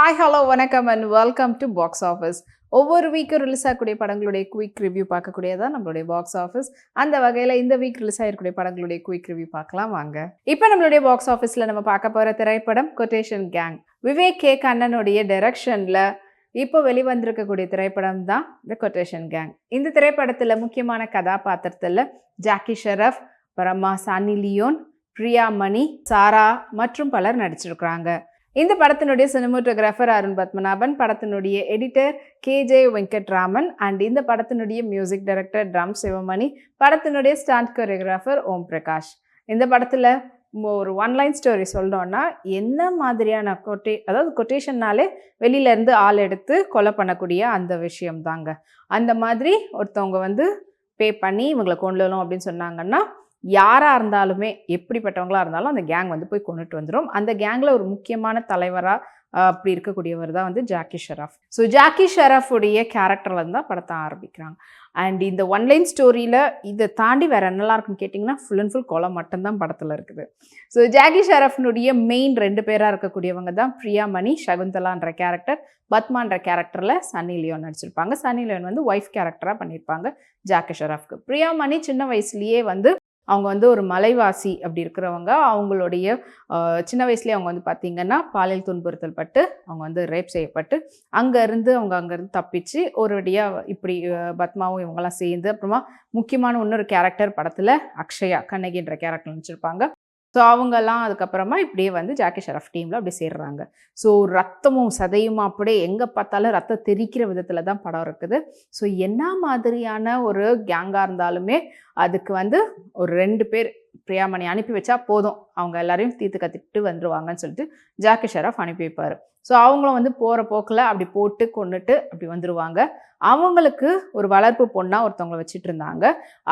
Hi hello வணக்கம் and welcome to box office. ஒவ்வொரு வீக்கும் release ஆகக்கூடிய படங்களுடைய குயிக் ரிவ்யூ பார்க்கக்கூடியதான் நம்மளுடைய பாக்ஸ் ஆஃபீஸ். அந்த வகையில் இந்த வீக் ரிலீஸ் ஆகிருக்கூடிய படங்களுடைய குயிக் ரிவ்யூ பார்க்கலாம் வாங்க. இப்போ நம்மளுடைய பாக்ஸ் ஆஃபீஸில் நம்ம பார்க்க போகிற திரைப்படம் கொட்டேஷன் கேங். விவேக் கே கண்ணனுடைய டைரக்ஷனில் இப்போ வெளிவந்திருக்கக்கூடிய திரைப்படம் தான் த கொட்டேஷன் கேங். இந்த திரைப்படத்தில் முக்கியமான கதாபாத்திரத்தில் ஜாக்கி ஷெரஃப், அப்புறமா சன்னி லியோன், பிரியா மணி, சாரா மற்றும் பலர் நடிச்சிருக்கிறாங்க. இந்த படத்தினுடைய சினிமோட்டோகிராஃபர் அருண் பத்மநாபன், படத்தினுடைய எடிட்டர் கேஜே வெங்கட்ராமன் அண்ட் இந்த படத்தினுடைய மியூசிக் டைரக்டர் ட்ரம் சிவமணி, படத்தினுடைய ஸ்டாண்ட் கொரியோகிராஃபர் ஓம் பிரகாஷ். இந்த படத்தில் ஒரு ஒன்லைன் ஸ்டோரி சொல்லணும்னா என்ன மாதிரியான அதாவது கொட்டேஷன்னாலே வெளியிலேருந்து ஆள் எடுத்து கொலை பண்ணக்கூடிய அந்த விஷயம் தாங்க. அந்த மாதிரி ஒருத்தவங்க பே பண்ணி இவங்களை கொள்ளணும் அப்படின்னு சொன்னாங்கன்னா யாராக இருந்தாலுமே எப்படிப்பட்டவங்களாக இருந்தாலும் அந்த கேங் போய் கொண்டுட்டு வந்துடும். அந்த கேங்கில் ஒரு முக்கியமான தலைவராக அப்படி இருக்கக்கூடியவர் தான் ஜாக்கி ஷெரஃப். ஸோ ஜாக்கி ஷெரஃபுடைய கேரக்டரில் தான் படத்தை ஆரம்பிக்கிறாங்க. அண்ட் இந்த ஒன்லைன் ஸ்டோரியில் இதை தாண்டி வேறு என்னெல்லாம் இருக்குன்னு கேட்டிங்கன்னா ஃபுல் அண்ட் ஃபுல் கொலை மட்டும்தான் படத்தில் இருக்குது. ஸோ ஜாக்கி ஷெரஃப்னுடைய மெயின் 2 பேராக இருக்கக்கூடியவங்க தான் பிரியா மணி, சகுந்தலான்ற கேரக்டர், பத்மான்ற கேரக்டரில் சன்னி லியோன் நடிச்சிருப்பாங்க. சன்னி லியோன் ஒய்ஃப் கேரக்டராக பண்ணியிருப்பாங்க ஜாக்கி ஷெரஃப்க்கு. பிரியா மணி சின்ன வயசுலேயே அவங்க ஒரு மலைவாசி அப்படி இருக்கிறவங்க. அவங்களுடைய சின்ன வயசுலேயே அவங்க பார்த்திங்கன்னா பாலியல் துன்புறுத்தல் பட்டு அவங்க ரேப் செய்யப்பட்டு அங்கேருந்து தப்பிச்சு ஒருவடியாக இப்படி பத்மாவும் இவங்கெல்லாம் சேர்ந்து அப்புறமா முக்கியமான இன்னொரு கேரக்டர் படத்தில் அக்ஷயா கண்ணகின்ற கேரக்டர் நினச்சிருப்பாங்க. ஸோ அவங்கெல்லாம் அதுக்கப்புறமா இப்படியே ஜாக்கி ஷெரஃப் டீமில் அப்படி சேர்றாங்க. ஸோ ரத்தமும் சதையுமா அப்படியே எங்கே பார்த்தாலும் ரத்தம் தெரிக்கிற விதத்தில் தான் படம் இருக்குது. ஸோ என்ன மாதிரியான ஒரு கேங்காக இருந்தாலுமே அதுக்கு ஒரு 2 பேர் பிரியாமணி அனுப்பி வச்சா போதும், அவங்க எல்லாரையும் தீர்த்து கத்திட்டு வந்துடுவாங்கன்னு சொல்லிட்டு ஜாக்கி ஷெரஃப் அனுப்பி வைப்பார். ஸோ அவங்களும் போகிற போக்கில் அப்படி போட்டு கொண்டுட்டு அப்படி வந்துடுவாங்க. அவங்களுக்கு ஒரு வளர்ப்பு பொண்ணாக ஒருத்தவங்களை வச்சுட்டு இருந்தாங்க.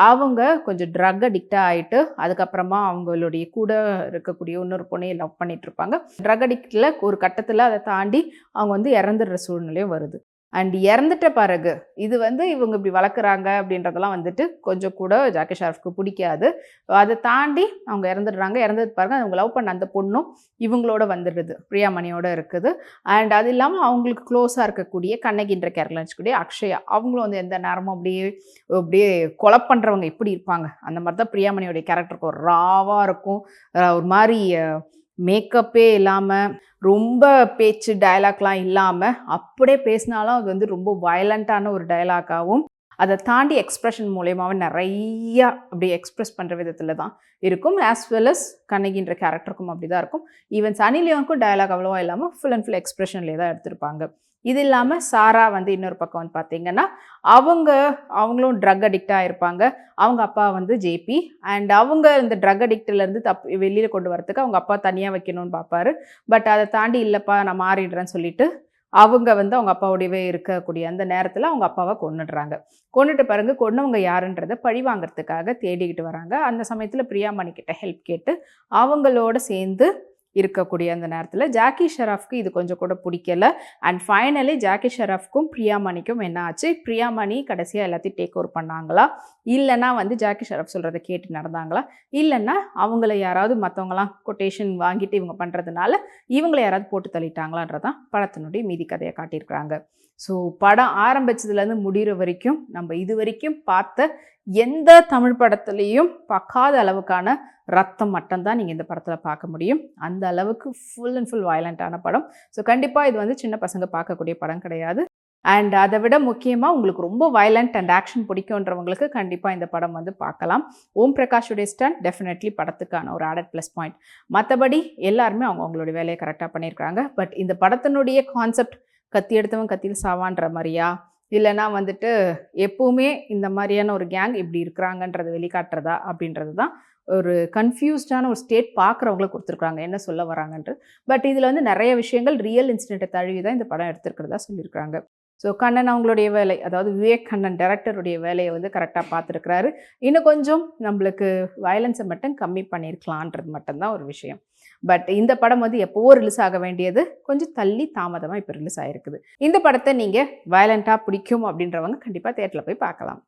அவங்க கொஞ்சம் ட்ரக் அடிக்டாக ஆகிட்டு அதுக்கப்புறமா அவங்களுடைய கூட இருக்கக்கூடிய இன்னொரு பொண்ணையை லவ் பண்ணிட்டு இருப்பாங்க. ட்ரக் அடிக்டில் ஒரு கட்டத்தில் அதை தாண்டி அவங்க இறந்துடுற சூழ்நிலையும் வருது. அண்ட் இறந்துட்ட பிறகு இது இவங்க இப்படி வளர்க்குறாங்க அப்படின்றதெல்லாம் கொஞ்சம் கூட ஜாக்கி ஷெரஃப்க்கு பிடிக்காது. அதை தாண்டி அவங்க இறந்துடுறாங்க. இறந்தது பாருங்க அவங்க லவ் பண்ண அந்த பொண்ணும் இவங்களோட வந்துடுது, பிரியாமணியோட இருக்குது. அண்ட் அது இல்லாமல் அவங்களுக்கு க்ளோஸாக இருக்கக்கூடிய கண்ணகின்ற கேரக்டர் வச்சுக்கூடிய அக்ஷயா, அவங்களும் எந்த நேரமும் அப்படியே கொலை பண்ணுறவங்க எப்படி இருப்பாங்க அந்த மாதிரி தான் பிரியாமணியோடைய கேரக்டருக்கு ஒரு ராவாக இருக்கும். ஒரு மாதிரி மேக்கப்பே இல்லாமல் ரொம்ப பேச்சு டயலாக்லாம் இல்லாமல் அப்படியே பேசினாலும் அது ரொம்ப வயலண்ட்டான ஒரு டயலாக்காகவும் அதை தாண்டி எக்ஸ்ப்ரெஷன் மூலயமாவும் நிறையா அப்படி எக்ஸ்ப்ரெஸ் பண்ணுற விதத்தில் தான் இருக்கும். ஆஸ் வெல் அஸ் கண்ணகின்ற கேரக்டருக்கும் அப்படி தான் இருக்கும். ஈவன் சன்னி லியோனுக்கும் டயலாக் அவ்வளோவா இல்லாமல் ஃபுல் அண்ட் ஃபுல் எக்ஸ்ப்ரெஷன்லேயே தான் எடுத்திருப்பாங்க. இது இல்லாமல் சாரா இன்னொரு பக்கம் பார்த்திங்கன்னா அவங்களும் ட்ரக் அடிக்டாக இருப்பாங்க. அவங்க அப்பா ஜேபி அண்ட் அவங்க இந்த ட்ரக் அடிக்டிலேருந்து வெளியில் கொண்டு வரத்துக்கு அவங்க அப்பா தனியாக வைக்கணும்னு பார்ப்பாரு. பட் அதை தாண்டி இல்லைப்பா நான் மாறிடுறேன்னு சொல்லிட்டு அவங்க அவங்க அப்பாவோடையவே இருக்கக்கூடிய அந்த நேரத்தில் அவங்க அப்பாவை கொண்டுட்டு பாருங்க. கொன்னவங்க யாருன்றதை பழி வாங்கிறதுக்காக தேடிக்கிட்டு வராங்க. அந்த சமயத்தில் பிரியாமணிக்கிட்ட ஹெல்ப் கேட்டு அவங்களோட சேர்ந்து இருக்கக்கூடிய அந்த நேரத்தில் ஜாக்கி ஷெரஃப்க்கு இது கொஞ்சம் கூட பிடிக்கல. அண்ட் ஃபைனலி ஜாக்கி ஷெரஃப்க்கும் பிரியாமணிக்கும் என்ன ஆச்சு, பிரியாமணி கடைசியாக எல்லாத்தையும் டேக் ஓவர் பண்ணாங்களா, இல்லைன்னா ஜாக்கி ஷெரஃப் சொல்கிறத கேட்டு நடந்தாங்களா, இல்லைன்னா அவங்கள யாராவது மற்றவங்களாம் கொட்டேஷன் வாங்கிட்டு இவங்க பண்ணுறதுனால இவங்களை யாராவது போட்டு தள்ளிட்டாங்களான்றதான் படத்தினுடைய மீதி கதையை காட்டியிருக்கிறாங்க. ஸோ படம் ஆரம்பித்ததுலேருந்து முடிகிற வரைக்கும் நம்ம இது வரைக்கும் பார்த்த எந்த தமிழ் படத்துலேயும் பார்க்காத அளவுக்கான ரத்தம் மட்டும்தான் நீங்கள் இந்த படத்தில் பார்க்க முடியும். அந்த அளவுக்கு ஃபுல் அண்ட் ஃபுல் வயலண்ட்டான படம். ஸோ கண்டிப்பாக இது சின்ன பசங்க பார்க்கக்கூடிய படம் கிடையாது. அண்ட் அதை விட முக்கியமாக உங்களுக்கு ரொம்ப வயலண்ட் அண்ட் ஆக்ஷன் பிடிக்குன்றவங்களுக்கு கண்டிப்பாக இந்த படம் பார்க்கலாம். ஓம் பிரகாஷுடைய ஸ்டண்ட் டெஃபினெட்லி படத்துக்கான ஒரு ஆடட் ப்ளஸ் பாயிண்ட். மற்றபடி எல்லாருமே அவங்களுடைய வேலையை கரெக்டாக பண்ணியிருக்காங்க. பட் இந்த படத்தினுடைய கான்செப்ட் கத்தி எடுத்தவன் கத்தியில் சாவான்ற மாதிரியா, இல்லைனா எப்பவுமே இந்த மாதிரியான ஒரு கேங் இப்படி இருக்கிறாங்கன்றதை வெளிக்காட்டுறதா அப்படின்றது தான் ஒரு கன்ஃபியூஸ்டான ஒரு ஸ்டேட் பார்க்குறவங்கள கொடுத்துருக்காங்க என்ன சொல்ல வராங்கன்றது. பட் இதில் நிறைய விஷயங்கள் ரியல் இன்சிடென்ட்டை தழுவி தான் இந்த படம் எடுத்துருக்கிறதா சொல்லியிருக்காங்க. ஸோ கண்ணன் அவங்களுடைய வேலை, அதாவது விவேக் கண்ணன் டைரக்டருடைய வேலையை கரெக்டாக பார்த்துருக்கிறாரு. இன்னும் கொஞ்சம் நம்மளுக்கு வயலன்ஸை மட்டும் கம்மி பண்ணியிருக்கலான்றது மட்டும்தான் ஒரு விஷயம். பட் இந்த படம் எப்போவோ ரிலீஸ் ஆக வேண்டியது கொஞ்சம் தள்ளி தாமதமாக இப்போ ரிலீஸ் ஆகிருக்குது. இந்த படத்தை நீங்கள் வயலண்ட்டாக பிடிக்கும் அப்படின்றவங்க கண்டிப்பாக தியேட்டரில் போய் பார்க்கலாம்.